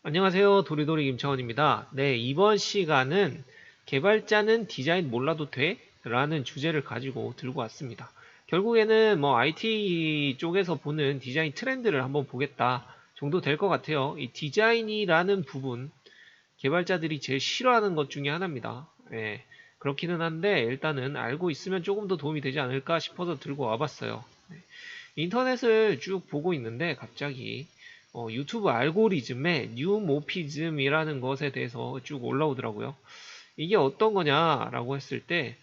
안녕하세요. 도리도리 김창원입니다. 네, 이번 시간은 개발자는 디자인 몰라도 돼? 라는 주제를 가지고 들고 왔습니다. 결국에는 뭐 IT 쪽에서 보는 디자인 트렌드를 한번 보겠다 정도 될 것 같아요. 이 디자인이라는 부분, 개발자들이 제일 싫어하는 것 중에 하나입니다. 예, 그렇기는 한데 일단은 알고 있으면 조금 더 도움이 되지 않을까 싶어서 들고 와봤어요. 인터넷을 쭉 보고 있는데 갑자기 유튜브 알고리즘에 뉴모피즘이라는 것에 대해서 쭉 올라오더라고요. 이게 어떤 거냐라고 했을 때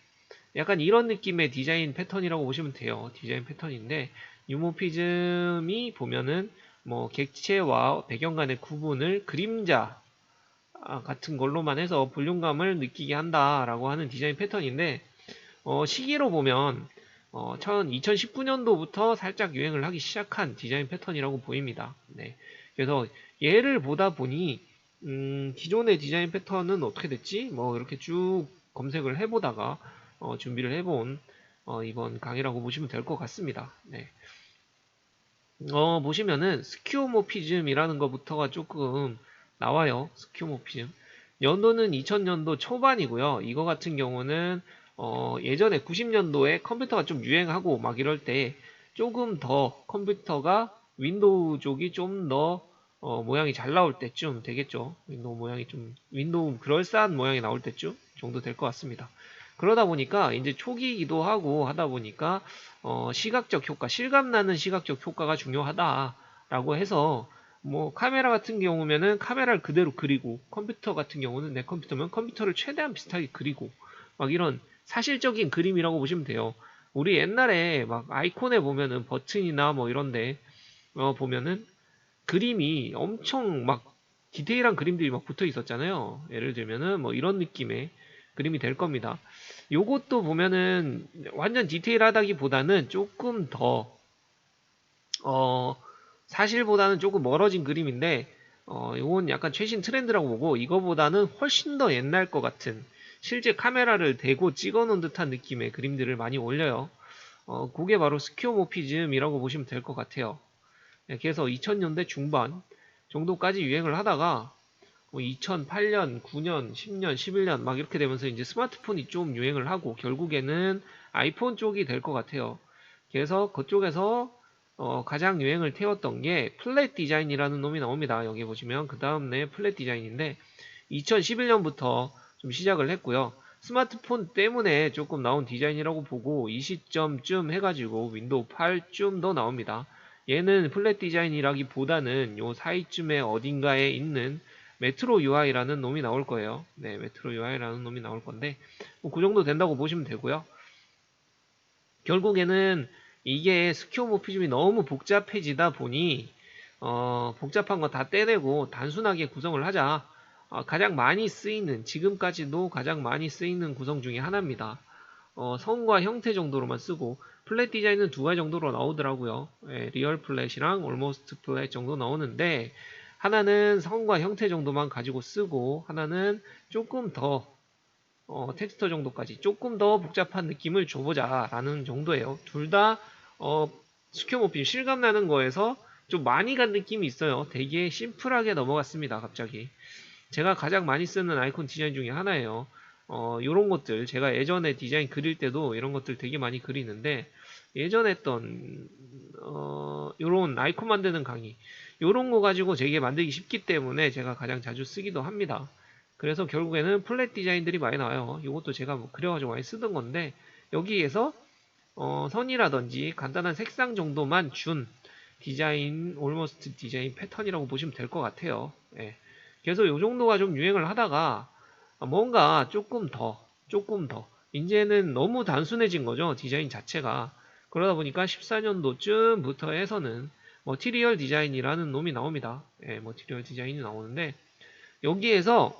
약간 이런 느낌의 디자인 패턴이라고 보시면 돼요. 디자인 패턴인데 뉴모피즘이 보면은 뭐 객체와 배경 간의 구분을 그림자 같은 걸로만 해서 볼륨감을 느끼게 한다라고 하는 디자인 패턴인데 시기로 보면 2019년도부터 살짝 유행을 하기 시작한 디자인 패턴이라고 보입니다. 네. 그래서 얘를 보다 보니 기존의 디자인 패턴은 어떻게 됐지? 뭐 이렇게 쭉 검색을 해보다가 준비를 해본 이번 강의라고 보시면 될 것 같습니다. 네. 보시면은 스키오모피즘이라는 것부터가 조금 나와요. 스키오모피즘. 연도는 2000년도 초반이고요. 이거 같은 경우는 예전에 90년도에 컴퓨터가 좀 유행하고 막 이럴 때 조금 더 컴퓨터가 윈도우 쪽이 좀 더 모양이 잘 나올 때쯤 되겠죠. 윈도우 모양이 좀 윈도우 그럴싸한 모양이 나올 때쯤 정도 될 것 같습니다. 그러다 보니까 이제 초기이기도 하고 하다 보니까 시각적 효과, 실감나는 시각적 효과가 중요하다라고 해서 뭐 카메라 같은 경우면은 카메라를 그대로 그리고 컴퓨터 같은 경우는 내 컴퓨터면 컴퓨터를 최대한 비슷하게 그리고 막 이런 사실적인 그림이라고 보시면 돼요. 우리 옛날에 막 아이콘에 보면은 버튼이나 뭐 이런데 보면은 그림이 엄청 막 디테일한 그림들이 막 붙어 있었잖아요. 예를 들면은 뭐 이런 느낌의 그림이 될 겁니다. 요것도 보면은 완전 디테일하다기보다는 조금 더 어, 사실보다는 조금 멀어진 그림인데 요건 약간 최신 트렌드라고 보고 이거보다는 훨씬 더 옛날 것 같은 실제 카메라를 대고 찍어 놓은 듯한 느낌의 그림들을 많이 올려요. 그게 바로 스키오모피즘이라고 보시면 될 것 같아요. 네, 그래서 2000년대 중반 정도까지 유행을 하다가 2008년, 9년, 10년, 11년 막 이렇게 되면서 이제 스마트폰이 좀 유행을 하고 결국에는 아이폰 쪽이 될 것 같아요. 그래서 그쪽에서 가장 유행을 태웠던 게 플랫 디자인이라는 놈이 나옵니다. 여기 보시면 그 다음에 플랫 디자인인데 2011년부터 좀 시작을 했고요. 스마트폰 때문에 조금 나온 디자인이라고 보고 이 시점쯤 해가지고 윈도우 8쯤도 나옵니다. 얘는 플랫 디자인이라기보다는 요 사이쯤에 어딘가에 있는 메트로 UI라는 놈이 나올 거예요. 네, 메트로 UI라는 놈이 나올 건데 뭐그 정도 된다고 보시면 되고요. 결국에는 이게 스퀘어모피즘이 너무 복잡해지다 보니 복잡한 거 다 떼내고 단순하게 구성을 하자. 가장 많이 쓰이는 지금까지도 가장 많이 쓰이는 구성 중에 하나입니다. 성과 형태 정도로만 쓰고 플랫 디자인은 두 가지 정도로 나오더라고요. 예, 리얼 플랫이랑 올모스트 플랫 정도 나오는데 하나는 성과 형태 정도만 가지고 쓰고 하나는 조금 더 텍스처 정도까지 조금 더 복잡한 느낌을 줘보자 라는 정도예요. 둘 다 스퀘어모필 실감나는 거에서 좀 많이 간 느낌이 있어요. 되게 심플하게 넘어갔습니다. 갑자기 제가 가장 많이 쓰는 아이콘 디자인 중에 하나예요. 요런 것들 제가 예전에 디자인 그릴 때도 이런 것들 되게 많이 그리는데 예전에 했던 요런 아이콘 만드는 강의 요런 거 가지고 되게 만들기 쉽기 때문에 제가 가장 자주 쓰기도 합니다. 그래서 결국에는 플랫 디자인들이 많이 나와요. 이것도 제가 뭐 그려가지고 많이 쓰던 건데 여기에서 선이라든지 간단한 색상 정도만 준 디자인, 올머스트 디자인 패턴이라고 보시면 될 것 같아요. 예. 그래서 이 정도가 좀 유행을 하다가 뭔가 조금 더, 이제는 너무 단순해진 거죠. 디자인 자체가. 그러다 보니까 14년도쯤부터 해서는 머티리얼 디자인이라는 놈이 나옵니다. 예, 머티리얼 디자인이 나오는데 여기에서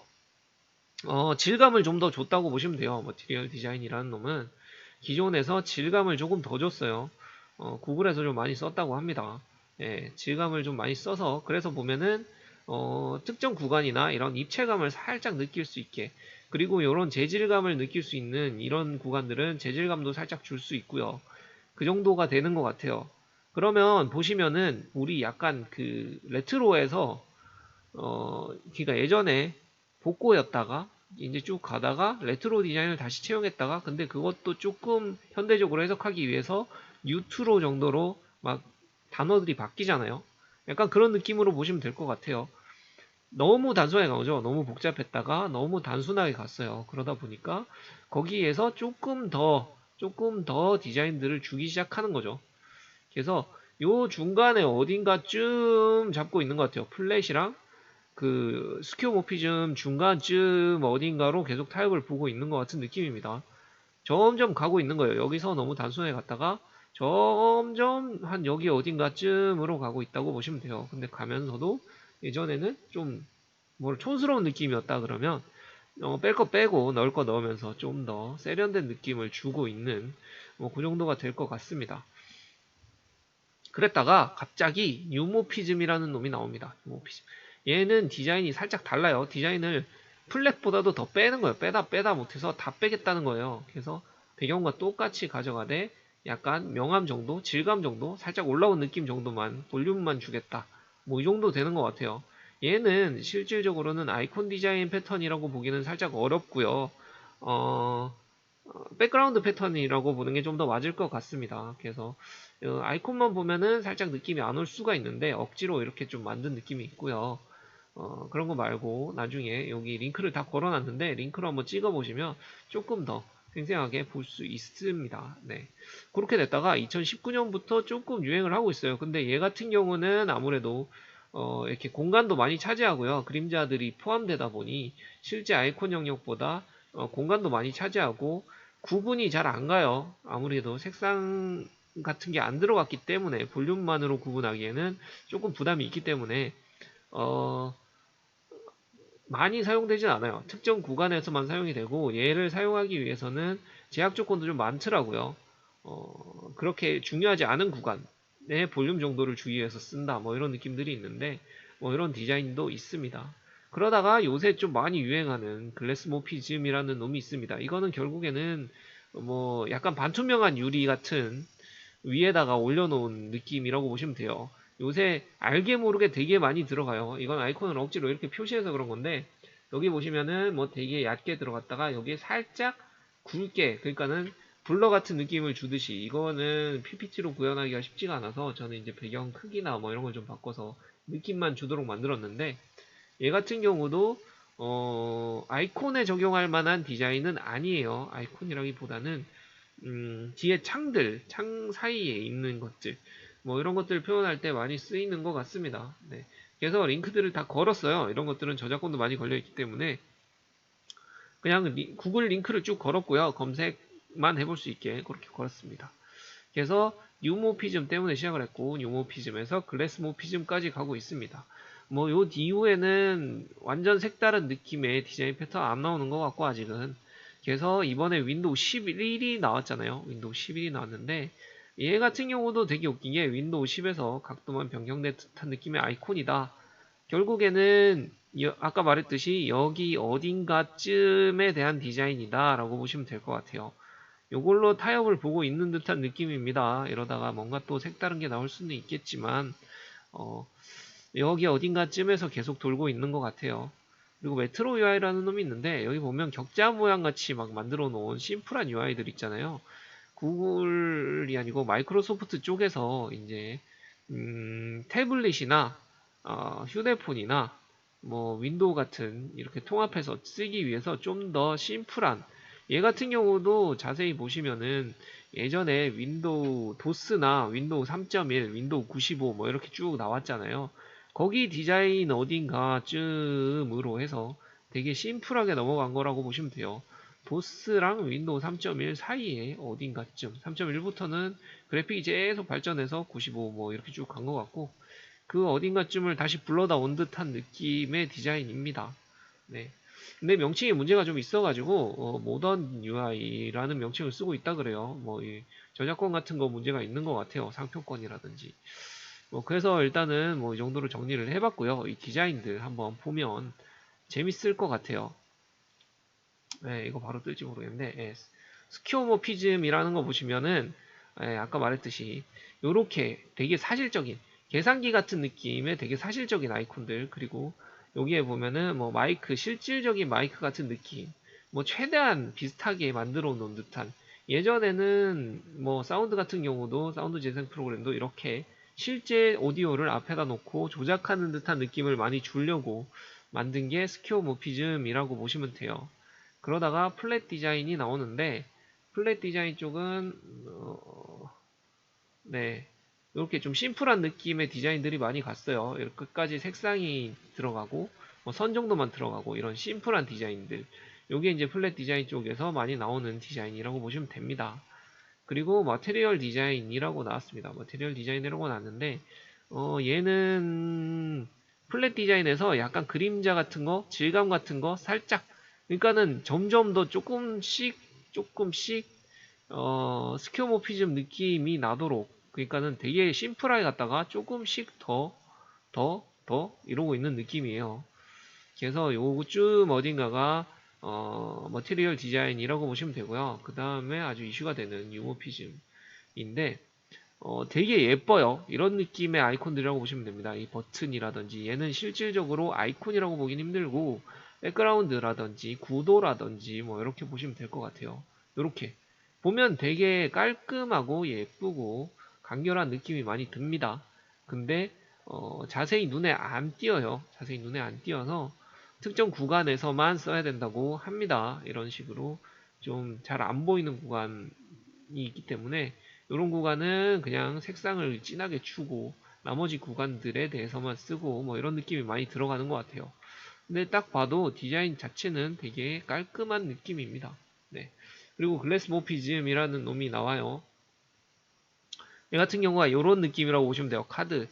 질감을 좀 더 줬다고 보시면 돼요. 머티리얼 디자인이라는 놈은 기존에서 질감을 조금 더 줬어요. 구글에서 좀 많이 썼다고 합니다. 예, 질감을 좀 많이 써서 그래서 보면은 특정 구간이나 이런 입체감을 살짝 느낄 수 있게 그리고 이런 재질감을 느낄 수 있는 이런 구간들은 재질감도 살짝 줄 수 있고요. 그 정도가 되는 것 같아요. 그러면 보시면은 우리 약간 그 레트로에서 그러니까 예전에 복고였다가 이제 쭉 가다가 레트로 디자인을 다시 채용했다가 근데 그것도 조금 현대적으로 해석하기 위해서 뉴트로 정도로 막 단어들이 바뀌잖아요. 약간 그런 느낌으로 보시면 될 것 같아요. 너무 단순하게 가죠. 너무 복잡했다가 너무 단순하게 갔어요. 그러다 보니까 거기에서 조금 더 디자인들을 주기 시작하는 거죠. 그래서 요 중간에 어딘가쯤 잡고 있는 것 같아요. 플랫이랑 그 스퀘어모피즘 중간쯤 어딘가로 계속 타협을 보고 있는 것 같은 느낌입니다. 점점 가고 있는 거예요. 여기서 너무 단순하게 갔다가 점점 한 여기 어딘가쯤으로 가고 있다고 보시면 돼요. 근데 가면서도 예전에는 좀 촌스러운 느낌이었다 그러면 뺄 거 빼고 넣을 거 넣으면서 좀 더 세련된 느낌을 주고 있는 그 정도가 될 것 같습니다. 그랬다가 갑자기 유모피즘이라는 놈이 나옵니다. 유모피즘. 얘는 디자인이 살짝 달라요. 디자인을 플랫보다도 더 빼는 거예요. 빼다 못해서 다 빼겠다는 거예요. 그래서 배경과 똑같이 가져가되 약간 명암 정도, 질감 정도, 살짝 올라온 느낌 정도만 볼륨만 주겠다. 뭐 이 정도 되는 것 같아요. 얘는 실질적으로는 아이콘 디자인 패턴이라고 보기는 살짝 어렵고요. 백그라운드 패턴이라고 보는 게 좀 더 맞을 것 같습니다. 그래서 아이콘만 보면은 살짝 느낌이 안 올 수가 있는데 억지로 이렇게 좀 만든 느낌이 있고요. 그런 거 말고 나중에 여기 링크를 다 걸어놨는데 링크로 한번 찍어보시면 조금 더 생생하게 볼 수 있습니다. 네. 그렇게 됐다가 2019년부터 조금 유행을 하고 있어요. 근데 얘 같은 경우는 아무래도 이렇게 공간도 많이 차지하고요. 그림자들이 포함되다 보니 실제 아이콘 영역보다 공간도 많이 차지하고 구분이 잘 안 가요. 아무래도 색상 같은 게 안 들어갔기 때문에 볼륨만으로 구분하기에는 조금 부담이 있기 때문에 어, 많이 사용되진 않아요. 특정 구간에서만 사용이 되고 얘를 사용하기 위해서는 제약 조건도 좀 많더라고요. 그렇게 중요하지 않은 구간의 볼륨 정도를 주의해서 쓴다. 뭐 이런 느낌들이 있는데 뭐 이런 디자인도 있습니다. 그러다가 요새 좀 많이 유행하는 글래스모피즘이라는 놈이 있습니다. 이거는 결국에는 뭐 약간 반투명한 유리 같은 위에다가 올려놓은 느낌이라고 보시면 돼요. 요새 알게 모르게 되게 많이 들어가요. 이건 아이콘을 억지로 이렇게 표시해서 그런 건데 여기 보시면은 뭐 되게 얕게 들어갔다가 여기에 살짝 굵게 그러니까는 블러 같은 느낌을 주듯이 이거는 PPT로 구현하기가 쉽지가 않아서 저는 이제 배경 크기나 뭐 이런 걸 좀 바꿔서 느낌만 주도록 만들었는데 얘 같은 경우도 아이콘에 적용할 만한 디자인은 아니에요. 아이콘이라기보다는 뒤에 창 사이에 있는 것들, 뭐 이런 것들을 표현할 때 많이 쓰이는 것 같습니다. 네. 그래서 링크들을 다 걸었어요. 이런 것들은 저작권도 많이 걸려있기 때문에 그냥 구글 링크를 쭉 걸었고요. 검색만 해볼 수 있게 그렇게 걸었습니다. 그래서 뉴모피즘 때문에 시작을 했고 뉴모피즘에서 글래스모피즘까지 가고 있습니다. 뭐 요 이후에는 완전 색다른 느낌의 디자인 패턴 안 나오는 것 같고 아직은 그래서 이번에 윈도우 11이 나왔잖아요. 윈도우 11이 나왔는데 얘 같은 경우도 되게 웃긴 게 윈도우 10에서 각도만 변경된 듯한 느낌의 아이콘이다. 결국에는 아까 말했듯이 여기 어딘가쯤에 대한 디자인이다 라고 보시면 될 것 같아요. 요걸로 타협을 보고 있는 듯한 느낌입니다. 이러다가 뭔가 또 색다른 게 나올 수는 있겠지만 어, 여기 어딘가쯤에서 계속 돌고 있는 것 같아요. 그리고 메트로 UI라는 놈이 있는데 여기 보면 격자 모양 같이 막 만들어 놓은 심플한 UI들 있잖아요. 구글이 아니고 마이크로소프트 쪽에서 이제 태블릿이나 휴대폰이나 뭐 윈도우 같은 이렇게 통합해서 쓰기 위해서 좀 더 심플한 얘 같은 경우도 자세히 보시면은 예전에 윈도우 도스나 윈도우 3.1, 윈도우 95 뭐 이렇게 쭉 나왔잖아요. 거기 디자인 어딘가쯤으로 해서 되게 심플하게 넘어간 거라고 보시면 돼요. 도스랑 윈도우 3.1 사이에 어딘가쯤 3.1부터는 그래픽이 계속 발전해서 95 뭐 이렇게 쭉 간 것 같고 그 어딘가쯤을 다시 불러다 온 듯한 느낌의 디자인입니다. 네. 근데 명칭에 문제가 좀 있어가지고 모던 UI라는 명칭을 쓰고 있다 그래요. 뭐 이 저작권 같은 거 문제가 있는 것 같아요. 상표권이라든지. 뭐 그래서 일단은 뭐 이 정도로 정리를 해봤고요. 이 디자인들 한번 보면 재밌을 것 같아요. 네, 이거 바로 뜰지 모르겠는데 스키오모피즘이라는 거 보시면은 아까 말했듯이 요렇게 되게 사실적인 계산기 같은 느낌의 되게 사실적인 아이콘들 그리고 여기에 보면은 뭐 마이크, 실질적인 마이크 같은 느낌, 뭐 최대한 비슷하게 만들어 놓은 듯한, 예전에는 뭐 사운드 같은 경우도 사운드 재생 프로그램도 이렇게 실제 오디오를 앞에다 놓고 조작하는 듯한 느낌을 많이 주려고 만든 게 스퀘어모피즘이라고 보시면 돼요. 그러다가 플랫 디자인이 나오는데, 플랫 디자인 쪽은 네, 이렇게 좀 심플한 느낌의 디자인들이 많이 갔어요. 이렇게 끝까지 색상이 들어가고 선 정도만 들어가고 이런 심플한 디자인들, 요게 이제 플랫 디자인 쪽에서 많이 나오는 디자인이라고 보시면 됩니다. 그리고 머티리얼 디자인이라고 나왔습니다. 머티리얼 디자인이라고 나왔는데 얘는 플랫 디자인에서 약간 그림자 같은 거, 질감 같은 거 살짝, 그러니까는 점점 더 조금씩 스퀘어모피즘 느낌이 나도록, 그러니까는 되게 심플하게 갔다가 조금씩 더 이러고 있는 느낌이에요. 그래서 요쯤 어딘가가 머티리얼 디자인이라고 보시면 되고요. 그 다음에 아주 이슈가 되는 유모피즘인데 되게 예뻐요. 이런 느낌의 아이콘들이라고 보시면 됩니다. 이 버튼이라든지 얘는 실질적으로 아이콘이라고 보긴 힘들고 백그라운드라든지 구도라든지 뭐 이렇게 보시면 될 것 같아요. 이렇게 보면 되게 깔끔하고 예쁘고 간결한 느낌이 많이 듭니다. 근데 자세히 눈에 안 띄어요. 자세히 눈에 안 띄어서 특정 구간에서만 써야 된다고 합니다. 이런 식으로 좀 잘 안 보이는 구간이 있기 때문에 이런 구간은 그냥 색상을 진하게 주고 나머지 구간들에 대해서만 쓰고 뭐 이런 느낌이 많이 들어가는 것 같아요. 근데 딱 봐도 디자인 자체는 되게 깔끔한 느낌입니다. 네. 그리고 글래스모피즘이라는 놈이 나와요. 얘 같은 경우가 이런 느낌이라고 보시면 돼요. 카드.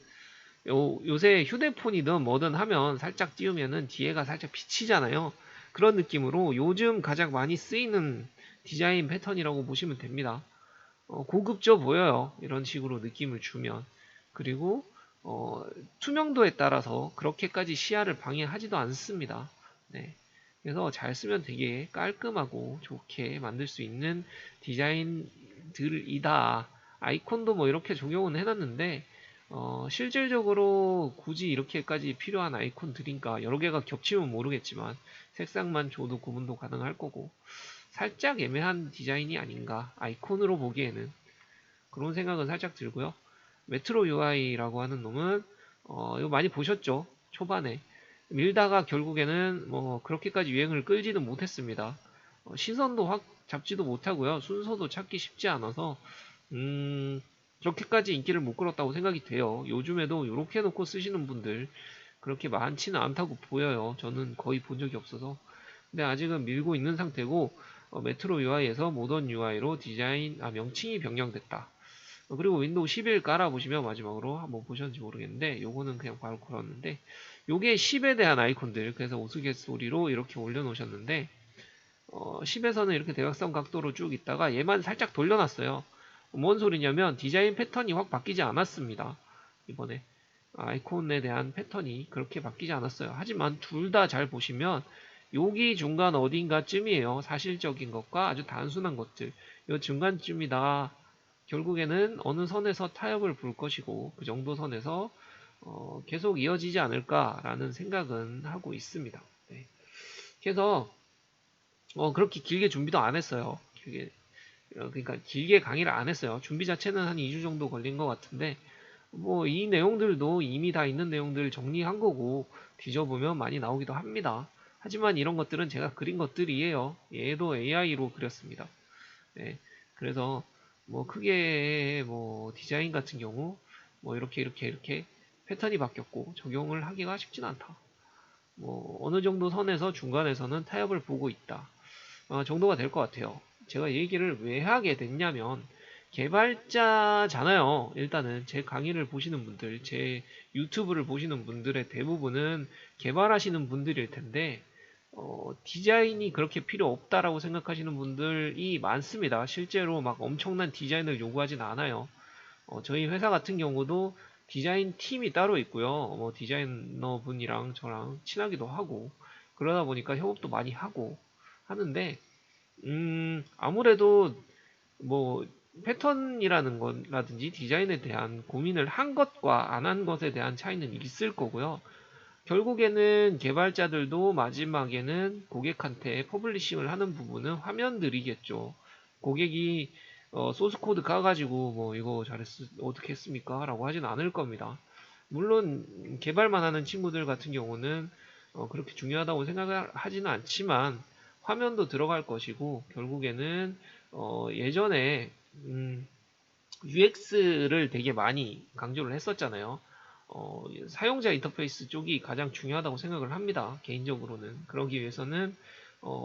요새 휴대폰이든 뭐든 하면 살짝 띄우면은 뒤에가 살짝 비치잖아요. 그런 느낌으로 요즘 가장 많이 쓰이는 디자인 패턴이라고 보시면 됩니다. 고급져 보여요. 이런 식으로 느낌을 주면. 그리고 투명도에 따라서 그렇게까지 시야를 방해하지도 않습니다. 네. 그래서 잘 쓰면 되게 깔끔하고 좋게 만들 수 있는 디자인들이다. 아이콘도 뭐 이렇게 적용은 해놨는데 실질적으로 굳이 이렇게까지 필요한 아이콘들인가, 여러 개가 겹치면 모르겠지만 색상만 줘도 구분도 가능할 거고 살짝 애매한 디자인이 아닌가, 아이콘으로 보기에는. 그런 생각은 살짝 들고요. 메트로 UI라고 하는 놈은 이거 많이 보셨죠? 초반에 밀다가 결국에는 뭐 그렇게까지 유행을 끌지는 못했습니다. 시선도 확 잡지도 못하고요. 순서도 찾기 쉽지 않아서 그렇게까지 인기를 못 끌었다고 생각이 돼요. 요즘에도 이렇게 놓고 쓰시는 분들 그렇게 많지는 않다고 보여요. 저는 거의 본 적이 없어서. 근데 아직은 밀고 있는 상태고 메트로 UI에서 모던 UI로 명칭이 변경됐다. 그리고 윈도우 11 깔아보시면 마지막으로 한번 보셨는지 모르겠는데 요거는 그냥 바로 걸었는데 요게 10에 대한 아이콘들, 그래서 우스갯소리로 이렇게 올려놓으셨는데 10에서는 이렇게 대각선 각도로 쭉 있다가 얘만 살짝 돌려놨어요. 뭔 소리냐면 디자인 패턴이 확 바뀌지 않았습니다. 이번에 아이콘에 대한 패턴이 그렇게 바뀌지 않았어요. 하지만 둘 다 잘 보시면 여기 중간 어딘가쯤이에요. 사실적인 것과 아주 단순한 것들. 이 중간쯤이다. 결국에는 어느 선에서 타협을 볼 것이고 그 정도 선에서 계속 이어지지 않을까라는 생각은 하고 있습니다. 네. 그래서 그렇게 길게 준비도 안 했어요. 그러니까 길게 강의를 안 했어요. 준비 자체는 한 2주 정도 걸린 것 같은데 뭐 이 내용들도 이미 다 있는 내용들 정리한 거고 뒤져보면 많이 나오기도 합니다. 하지만 이런 것들은 제가 그린 것들이에요. 얘도 AI로 그렸습니다. 네. 그래서 뭐 크게 뭐 디자인 같은 경우 뭐 이렇게 패턴이 바뀌었고 적용을 하기가 쉽진 않다. 뭐 어느 정도 선에서 중간에서는 타협을 보고 있다. 정도가 될 것 같아요. 제가 얘기를 왜 하게 됐냐면 개발자잖아요. 일단은 제 강의를 보시는 분들, 제 유튜브를 보시는 분들의 대부분은 개발하시는 분들일 텐데 디자인이 그렇게 필요 없다라고 생각하시는 분들이 많습니다. 실제로 막 엄청난 디자인을 요구하진 않아요. 저희 회사 같은 경우도 디자인 팀이 따로 있고요. 디자이너 분이랑 저랑 친하기도 하고 그러다 보니까 협업도 많이 하고 하는데 아무래도 뭐 패턴이라는 거라든지 디자인에 대한 고민을 한 것과 안 한 것에 대한 차이는 있을 거고요. 결국에는 개발자들도 마지막에는 고객한테 퍼블리싱을 하는 부분은 화면들이겠죠. 고객이 소스 코드 까가지고 뭐 이거 어떻게 했습니까? 라고 하진 않을 겁니다. 물론 개발만 하는 친구들 같은 경우는 그렇게 중요하다고 생각을 하지는 않지만 화면도 들어갈 것이고 결국에는 예전에 UX를 되게 많이 강조를 했었잖아요. 사용자 인터페이스 쪽이 가장 중요하다고 생각을 합니다. 개인적으로는. 그러기 위해서는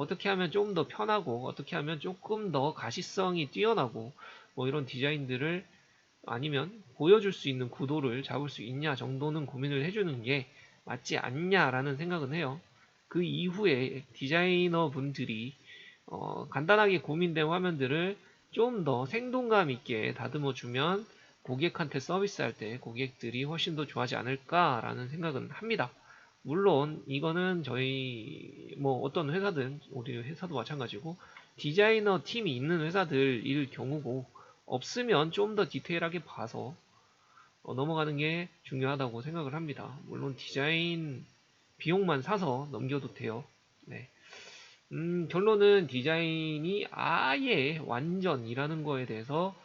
떻게 하면 좀 더 편하고 어떻게 하면 조금 더 가시성이 뛰어나고 뭐 이런 디자인들을 아니면 보여줄 수 있는 구도를 잡을 수 있냐 정도는 고민을 해주는 게 맞지 않냐라는 생각은 해요. 그 이후에 디자이너 분들이 간단하게 고민된 화면들을 좀 더 생동감 있게 다듬어 주면 고객한테 서비스할 때 고객들이 훨씬 더 좋아하지 않을까라는 생각은 합니다. 물론 이거는 저희 뭐 어떤 회사든 우리 회사도 마찬가지고 디자이너 팀이 있는 회사들일 경우고 없으면 좀 더 디테일하게 봐서 넘어가는 게 중요하다고 생각을 합니다. 물론 디자인 비용만 사서 넘겨도 돼요. 네. 결론은 디자인이 아예 완전이라는 거에 대해서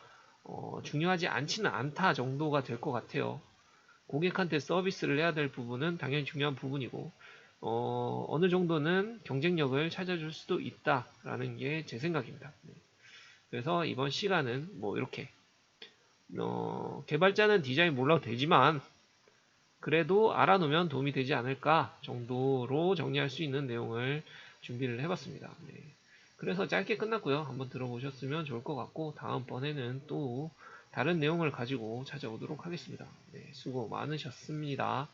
중요하지 않지는 않다 정도가 될 것 같아요. 고객한테 서비스를 해야 될 부분은 당연히 중요한 부분이고 어느 정도는 경쟁력을 찾아줄 수도 있다라는 게 제 생각입니다. 네. 그래서 이번 시간은 뭐 이렇게 개발자는 디자인 몰라도 되지만 그래도 알아놓으면 도움이 되지 않을까 정도로 정리할 수 있는 내용을 준비를 해봤습니다. 네. 그래서 짧게 끝났고요. 한번 들어보셨으면 좋을 것 같고 다음번에는 또 다른 내용을 가지고 찾아오도록 하겠습니다. 네, 수고 많으셨습니다.